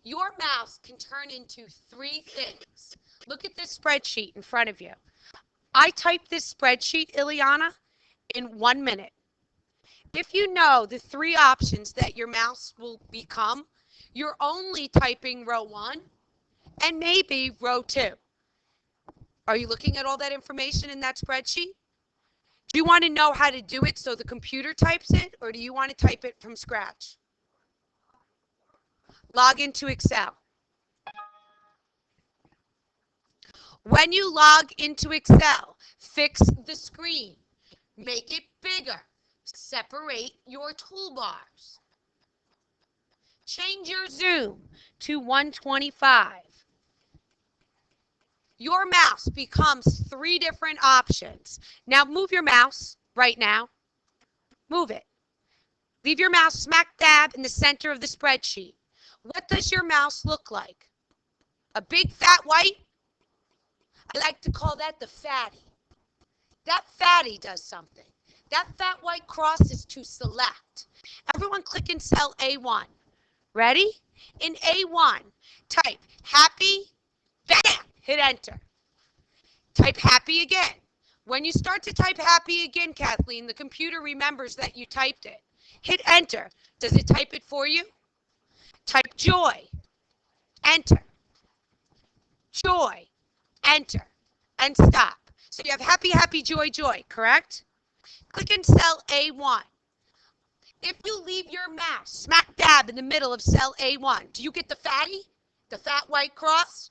Your mouse can turn into three things. Look at this spreadsheet in front of you. I typed this spreadsheet, Ileana, in 1 minute. If you know the three options that your mouse will become, you're only typing row 1 and maybe row 2. Are you looking at all that information in that spreadsheet? Do you want to know how to do it so the computer types it, or do you want to type it from scratch? Log into Excel. When you log into Excel, fix the screen. Make it bigger. Separate your toolbars. Change your zoom to 125. Your mouse becomes three different options. Now move your mouse right now. Move it. Leave your mouse smack dab in the center of the spreadsheet. What does your mouse look like? A big fat white? I like to call that the fatty. That fatty does something. That fat white cross is to select. Everyone click in cell A1. Ready? In A1, type happy, bam, hit enter. Type happy again. When you start to type happy again, Kathleen, the computer remembers that you typed it. Hit enter. Does it type it for you? Type joy, enter, joy, enter, and stop. So you have happy, happy, joy, joy, correct? Click in cell A1. If you leave your mouse smack dab in the middle of cell A1, do you get the fatty, the fat white cross?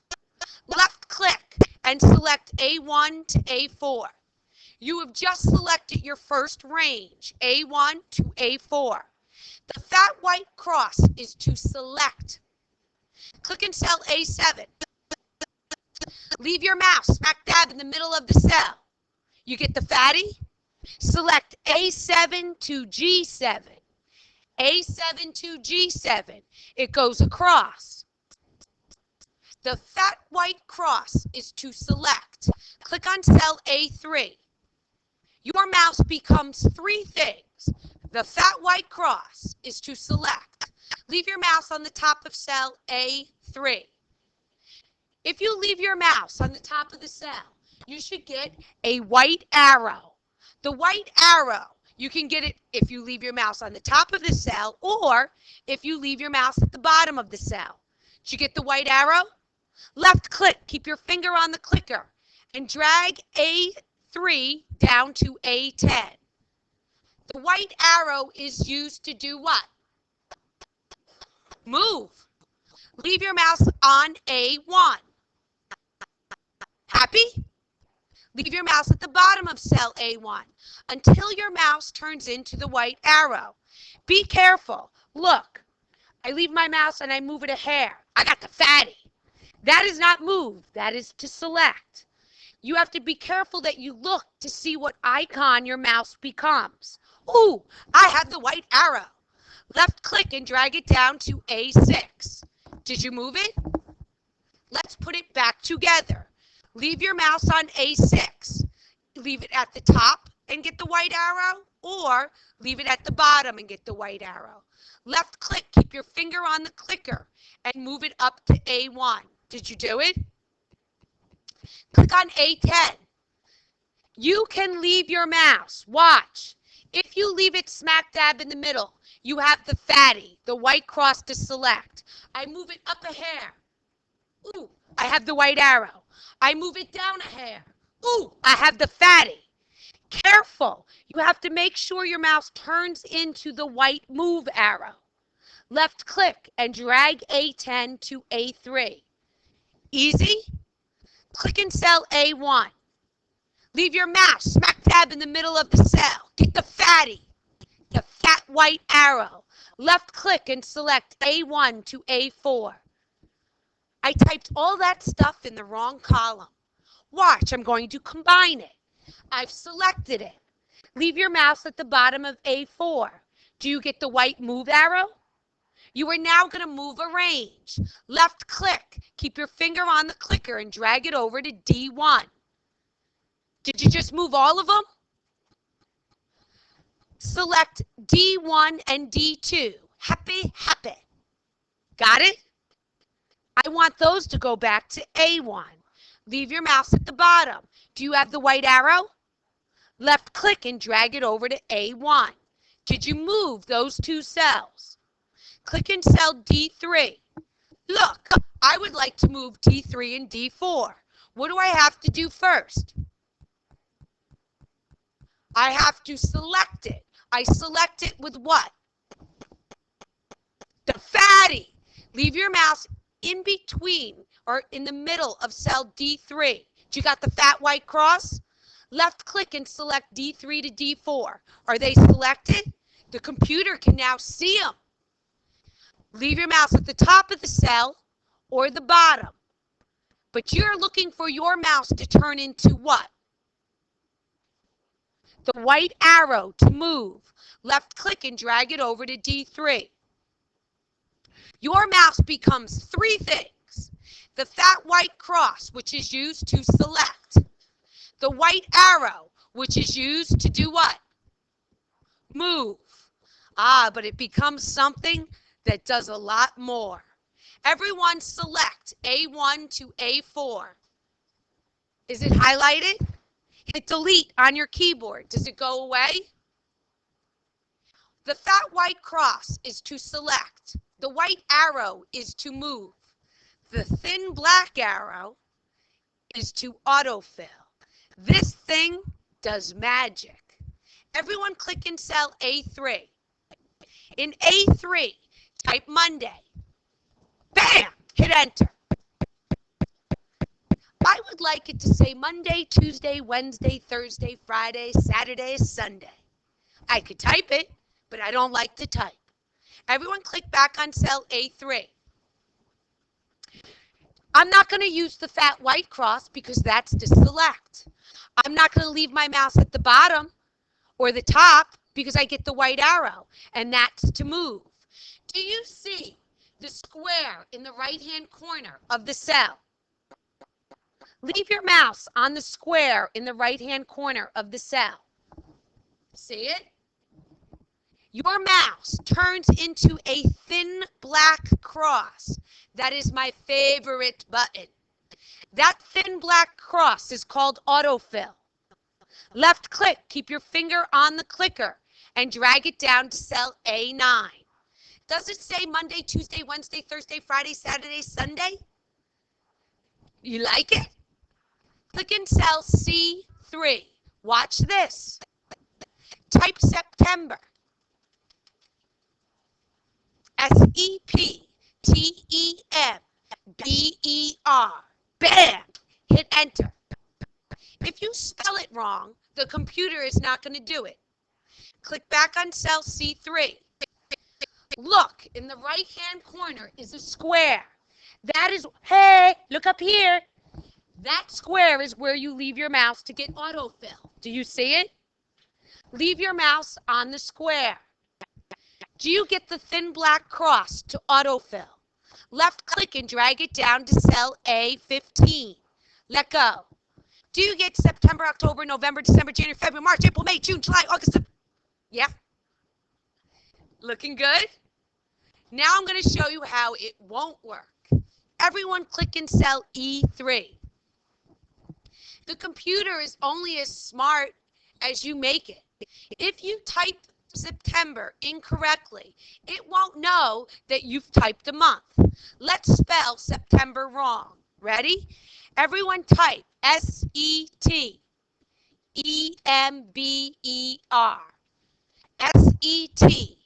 Left click and select A1 to A4. You have just selected your first range, A1 to A4. The fat white cross is to select. Click in cell A7. Leave your mouse smack dab in the middle of the cell. You get the fatty? Select A7 to G7. A7 to G7. It goes across. The fat white cross is to select. Click on cell A3. Your mouse becomes three things. The fat white cross is to select. Leave your mouse on the top of cell A3. If you leave your mouse on the top of the cell, you should get a white arrow. The white arrow, you can get it if you leave your mouse on the top of the cell or if you leave your mouse at the bottom of the cell. Did you get the white arrow? Left click, keep your finger on the clicker and drag A3 down to A10. The white arrow is used to do what? Move. Leave your mouse on A1. Happy? Leave your mouse at the bottom of cell A1 until your mouse turns into the white arrow. Be careful. Look, I leave my mouse and I move it a hair. I got the fatty. That is not move. That is to select. You have to be careful that you look to see what icon your mouse becomes. Ooh, I have the white arrow. Left click and drag it down to A6. Did you move it? Let's put it back together. Leave your mouse on A6. Leave it at the top and get the white arrow, or leave it at the bottom and get the white arrow. Left click, keep your finger on the clicker and move it up to A1. Did you do it? Click on A10. You can leave your mouse. Watch. If you leave it smack dab in the middle, you have the fatty, the white cross to select. I move it up a hair. Ooh, I have the white arrow. I move it down a hair. Ooh, I have the fatty. Careful. You have to make sure your mouse turns into the white move arrow. Left click and drag A10 to A3. Easy? Click in cell A1. Leave your mouse smack dab in the middle of the cell. Get the fatty, the fat white arrow. Left click and select A1 to A4. I typed all that stuff in the wrong column. Watch, I'm going to combine it. I've selected it. Leave your mouse at the bottom of A4. Do you get the white move arrow? You are now going to move a range. Left click. Keep your finger on the clicker and drag it over to D1. Did you just move all of them? Select D1 and D2. Happy, happy. Got it? I want those to go back to A1. Leave your mouse at the bottom. Do you have the white arrow? Left click and drag it over to A1. Did you move those two cells? Click in cell D3. Look, I would like to move D3 and D4. What do I have to do first? I have to select it. I select it with what? The fatty. Leave your mouse in between or in the middle of cell D3. You got the fat white cross? Left click and select D3 to D4. Are they selected? The computer can now see them. Leave your mouse at the top of the cell or the bottom. But you're looking for your mouse to turn into what? The white arrow to move. Left click and drag it over to D3. Your mouse becomes three things. The fat white cross, which is used to select. The white arrow, which is used to do what? Move. But it becomes something that does a lot more. Everyone select A1 to A4. Is it highlighted? Hit delete on your keyboard. Does it go away? The fat white cross is to select. The white arrow is to move. The thin black arrow is to autofill. This thing does magic. Everyone click in cell A3. In A3, type Monday. Bam! Hit enter. I would like it to say Monday, Tuesday, Wednesday, Thursday, Friday, Saturday, Sunday. I could type it, but I don't like to type. Everyone click back on cell A3. I'm not going to use the fat white cross because that's to select. I'm not going to leave my mouse at the bottom or the top because I get the white arrow, and that's to move. Do you see the square in the right-hand corner of the cell? Leave your mouse on the square in the right-hand corner of the cell. See it? Your mouse turns into a thin black cross. That is my favorite button. That thin black cross is called autofill. Left click, keep your finger on the clicker and drag it down to cell A9. Does it say Monday, Tuesday, Wednesday, Thursday, Friday, Saturday, Sunday? You like it? Click in cell C3. Watch this. Type September. S-E-P-T-E-M-B-E-R. Bam! Hit enter. If you spell it wrong, the computer is not going to do it. Click back on cell C3. Look, in the right-hand corner is a square. That is, hey, look up here. That square is where you leave your mouse to get autofill. Do you see it? Leave your mouse on the square. Do you get the thin black cross to autofill? Left click and drag it down to cell A15. Let go. Do you get September, October, November, December, January, February, March, April, May, June, July, August? Yeah? Looking good? Now I'm going to show you how it won't work. Everyone click in cell E3. The computer is only as smart as you make it. If you type September incorrectly, it won't know that you've typed a month. Let's spell September wrong. Ready? Everyone type S-E-T-E-M-B-E-R. S-E-T-E-M-B-E-R.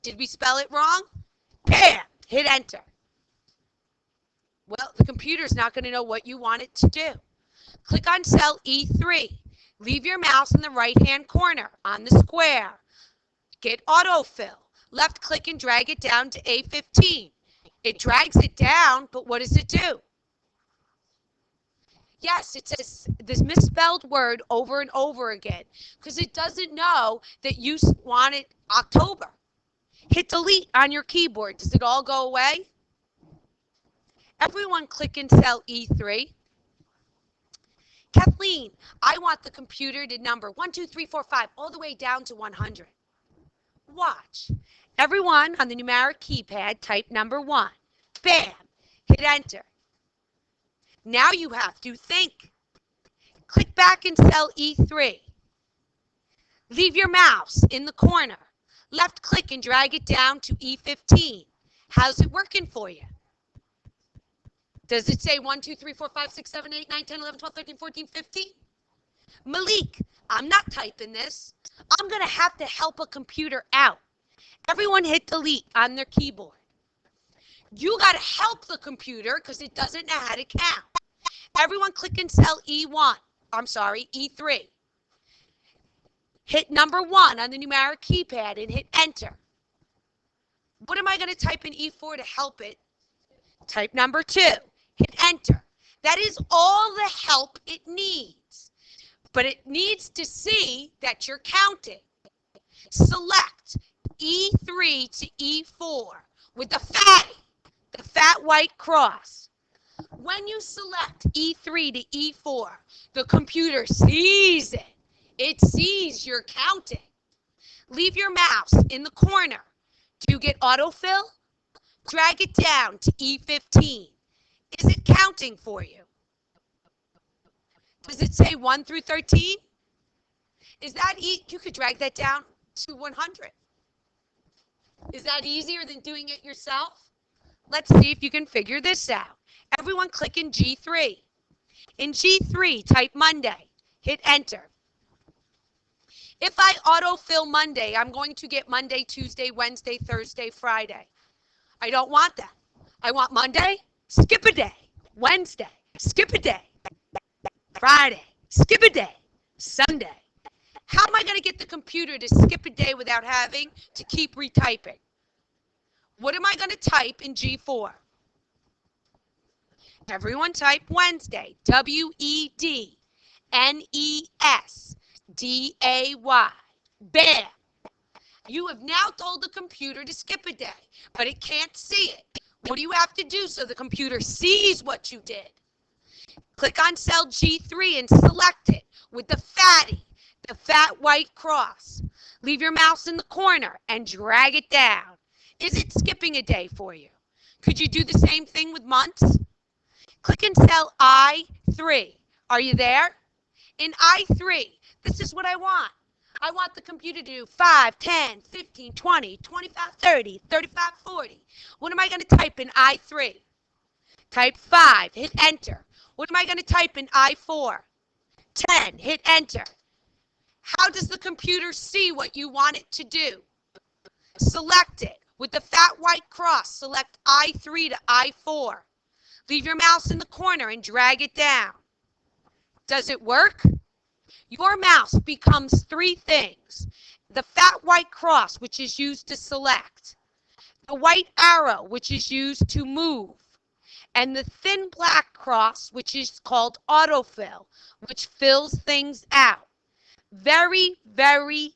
Did we spell it wrong? Bam! Hit enter. Well, the computer's not going to know what you want it to do. Click on cell E3. Leave your mouse in the right-hand corner on the square. Get autofill. Left click and drag it down to A15. It drags it down, but what does it do? Yes, it says this misspelled word over and over again because it doesn't know that you wanted October. Hit delete on your keyboard. Does it all go away? Everyone click in cell E3. Kathleen, I want the computer to number 1, 2, 3, 4, 5 all the way down to 100. Watch. Everyone on the numeric keypad type number 1. Bam! Hit enter. Now you have to think. Click back in cell E3. Leave your mouse in the corner. Left click and drag it down to E15. How's it working for you? Does it say 1, 2, 3, 4, 5, 6, 7, 8, 9, 10, 11, 12, 13, 14, 15? Malik, I'm not typing this. I'm going to have to help a computer out. Everyone hit delete on their keyboard. You got to help the computer because it doesn't know how to count. Everyone click in cell E3. Hit number 1 on the numeric keypad and hit enter. What am I going to type in E4 to help it? Type number 2. Hit enter. That is all the help it needs. But it needs to see that you're counting. Select E3 to E4 with the fat white cross. When you select E3 to E4, the computer sees it. It sees you're counting. Leave your mouse in the corner. Do you get autofill? Drag it down to E15. Is it counting for you? Does it say 1 through 13? Is that you could drag that down to 100. Is that easier than doing it yourself? Let's see if you can figure this out. Everyone click in G3. In G3, type Monday. Hit enter. If I autofill Monday, I'm going to get Monday, Tuesday, Wednesday, Thursday, Friday. I don't want that. I want Monday, skip a day. Wednesday, skip a day. Friday, skip a day. Sunday. How am I going to get the computer to skip a day without having to keep retyping? What am I going to type in G4? Everyone type Wednesday. W-E-D-N-E-S-D-A-Y. Bam! You have now told the computer to skip a day, but it can't see it. What do you have to do so the computer sees what you did? Click on cell G3 and select it with the fat white cross. Leave your mouse in the corner and drag it down. Is it skipping a day for you? Could you do the same thing with months? Click in cell I3. Are you there? In I3, this is what I want. I want the computer to do 5, 10, 15, 20, 25, 30, 35, 40. What am I going to type in I3? Type 5. Hit enter. What am I going to type in I4? 10. Hit enter. How does the computer see what you want it to do? Select it. With the fat white cross, select I3 to I4. Leave your mouse in the corner and drag it down. Does it work? Your mouse becomes 3 things. The fat white cross, which is used to select. The white arrow, which is used to move. And the thin black cross, which is called autofill, which fills things out. Very, very